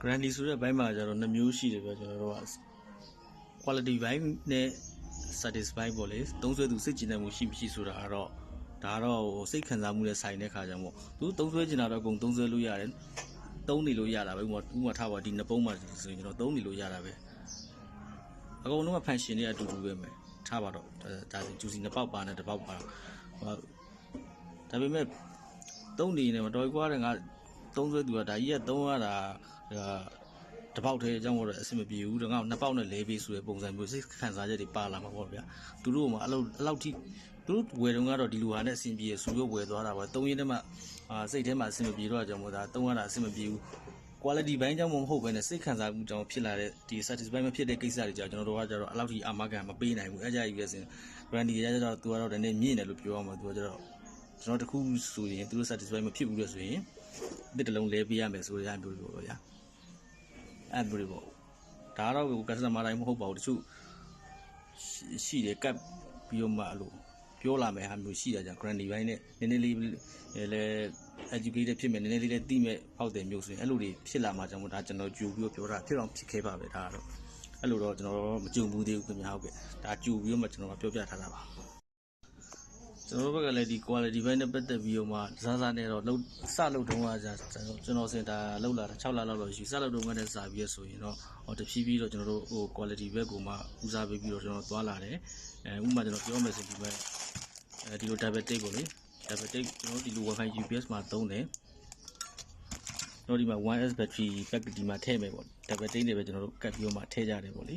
Granny ဆိုတဲ့ဘိုင်းမှာကျတော့2မျိုးရှိတယ်ပြောကျွန်တော်တို့က quality ဘိုင်းနဲ့ satisfy ပေါ့လေသုံးစွဲသူစိတ်ကျဉ်တဲ့မှုရှိမရှိဆိုတာကတော့ဒါတော့စိတ်ခံစားမှုနဲ့ဆိုင်တဲ့ခါကျမှသူသုံးစွဲကျင်တာတော့အကုန်သုံးစွဲလို့ရတယ်သုံးနေလို့ရတာပဲဥပမာထားပါဒီနှစ်ပုံးမှာဆိုရင်ကျွန်တော်သုံးနေလို့ရတာပဲအကုန်လုံးက function တွေအတူတူပဲမယ်ထားပါတော့ဒါဂျူစီနှစ်ပေါက်ပါနဲ့တစ်ပေါက်ပါဒါပေမဲ့သုံးနေနေမှာတော်ကွာတဲ့ငါသုံးစွဲသူကဒါကြီးကသုံးရတာတပေါက်တည်းအကြောင်းတော့အဆင်မပြေဘူးတော့ငါနှစ်ပေါက်နဲ့လဲပေးဆိုတဲ့ပုံစံမျိုးစိတ်ခံစားချက်တွေပါလာမှာပေါ့ဗျာသူတို့ကမှအလောက်ထိသူတို့ဝယ်တော့ကတော့ဒီလိုဟာနဲ့အဆင်ပြေဆူရုပ်ဝယ်သွားတာပါသုံးရင်းတည်းမှစိတ်ထဲမှာအဆင်မပြေတော့အကြောင်းမို့ဒါသုံးရတာအဆင်မပြေဘူး quality ဘိုင်းကြောင့်မဟုတ်ဘဲနဲ့စိတ်ခံစားမှုကြောင့်ဖြစ်လာတဲ့ဒီ satisfy မဖြစ်တဲ့ကိစ္စတွေကြောင့်ကျွန်တော်တို့ကကျတော့အလောက်ထိအာမခံမပေးနိုင်ဘူးအဲကြကြီးပဲစင် brand ကြီးကျတော့သူကတော့တနေ့မြင့်တယ်လို့ပြောအောင်မှာသူကကျတော့ကျွန်တော်တခုဆိုရင်သူတို့ satisfy မဖြစ်ဘူးလို့ဆိုရင်တစ်တလုံးလဲပေးရမယ်ဆိုရမျိုးတွေပေါ့ဗျာအဲ့လိုတွေပေါ့ဒါတော့ customer တိုင်းမဟုတ်ပါဘူးတချို့ရှိတယ်ကတ်ပြီးတော့မှအဲ့လိုပြောလာမယ်ဟာမျိုးရှိတာကြောင့် granny ဘိုင်းနဲ့နည်းနည်းလေးလဲ educated ဖြစ်မယ်နည်းနည်းလေးလည်းသိမဲ့ဖောက်တယ်မျိုးဆိုရင်အဲ့လိုတွေဖြစ်လာမှာကြောင့်မို့ဒါကျွန်တော်ကြိုပြီးတော့ပြောတာဖြစ်အောင်ဖြစ်ခဲ့ပါပဲဒါကတော့အဲ့လိုတော့ကျွန်တော်မကြုံဘူးသေးဘူးခင်ဗျာဟုတ်ကဲ့ဒါကြိုပြီးတော့မှကျွန်တော်ပြောပြထားတာပါကျွန်တော်ဘက်ကလည်းဒီ quality ဘိုင်းနဲ့ပတ်သက်ပြီးတော့မှစားနဲ့တော့စလုပ်တုန်းကကျွန်တော်စင်တာလောက်လာတာ6လလောက်တော့ရှိစလုပ်တုန်းကလည်းစားပြီးရဆိုရင်တော့တဖြည်းဖြည်းတော့ကျွန်တော်တို့ဟို quality ဘက်ကိုမှဦးစားပေးပြီးတော့ကျွန်တော်သွားလာတယ်ဥပမာကျွန်တော်ပြောမယ်ဆိုဒီဘက်ဒီလို double tape ပေါ့လေ double tape ကျွန်တော်ဒီလို wifi UPS မှာသုံးတယ်တော့ဒီမှာ 1S battery pack ဒီမှာထည့်မယ်ပေါ့ double tape နဲ့ပဲကျွန်တော်တို့ကတ်ပြီးတော့မှထည့်ကြတယ်ပေါ့လေ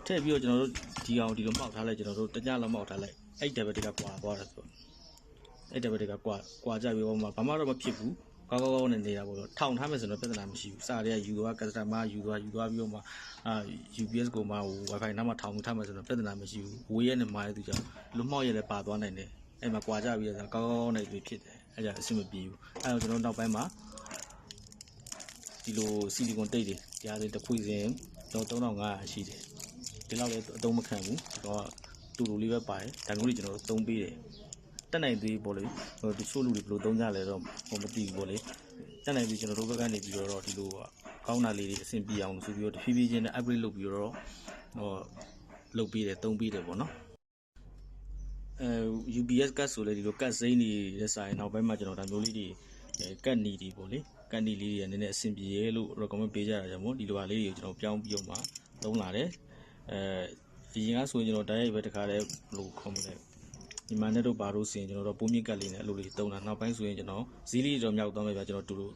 ထည့်ပြီးတော့ကျွန်တော်တို့ဒီအောင်ဒီလိုမှောက်ထားလိုက်ကျွန်တော်တို့တကြလောက်မှောက်ထားလိုက်အဲ့ double tape ကကွာသွားတယ်ဆိုအဲ့ double tape ကကွာကြပြီးတော့မှဘာမှတော့မဖြစ်ဘူးကောင်းနဲ့နေတာပေါ့တော့ထောင်ထားမယ်ဆိုတော့ပြဿနာမရှိဘူးစားတွေကယူသွား customer ယူသွားပြီးတော့မှ UPS ကိုမှ wifi နောက်မှထောင်ထားမယ်ဆိုတော့ပြဿနာမရှိဘူးဝေးရဲနဲ့မာရဲသူကြောင့်လွတ်မောက်ရဲလည်းပါသွားနိုင်တယ်အဲ့မှာကွာကြပြီးတော့ကောင်းနဲ့တွေ့ဖြစ်တယ်အဲ့ဒါအဆင်မပြေဘူးအဲ့တော့ကျွန်တော်နောက်ပိုင်းမှာဒီလိုဆီလီကွန်တိတ်တွေကြားတဲ့တစ်ခွေစဉ်တော့3500ရှိတယ်ဒီလောက်လည်းအသုံးမခံဘူးတော့တူတူလေးပဲပါတယ်ဒါမျိုးတွေကျွန်တော်တို့သုံးပေးတယ်တက်နိုင်သေးပေါ့လေဟိုတချို့လူတွေဘယ်လိုသုံးကြလဲတော့ဟိုမသိဘူးပေါ့လေတက်နိုင်ပြီးကျွန်တော်တို့ဘက်ကနေပြီးတော့ဒီလိုကောင်းတာလေးတွေအဆင်ပြေအောင်လို့ဆိုပြီးတော့တဖြည်းဖြည်းချင်းနဲ့ upgrade လုပ်ပြီးတော့လုပ်ပေးတယ်သုံးပေးတယ်ပေါ့နော်UPS ကတ်ဆိုလဲဒီလိုကတ်စိမ်းတွေလက်ဆိုင်နောက်ပိုင်းမှာကျွန်တော်ဒါမျိုးလေးတွေကတ်နီတွေပေါ့လေကတ်နီလေးတွေကနည်းနည်းအဆင်ပြေရဲလို့ recommend ပေးကြတာကြောင့်မို့ဒီလိုဟာလေးတွေကိုကျွန်တော်ပြောင်းပြီးတော့မှသုံးလာတယ်ဒီရင်ကဆိုရင်ကျွန်တော်တိုက်ရိုက်ပဲတခါတည်းဘယ်လိုခေါ်မလဲဒီမှာနဲ့တော့ဘာလို့ဆိုရင်ကျွန်တော်တို့ပုံမြင့်ကတ်လေးနဲ့အဲ့လိုလေးသုံးတာနောက်ပိုင်းဆိုရင်ကျွန်တော်ဈေးလေးတော့မြောက်သွားမယ်ဗျာကျွန်တော်တူလို့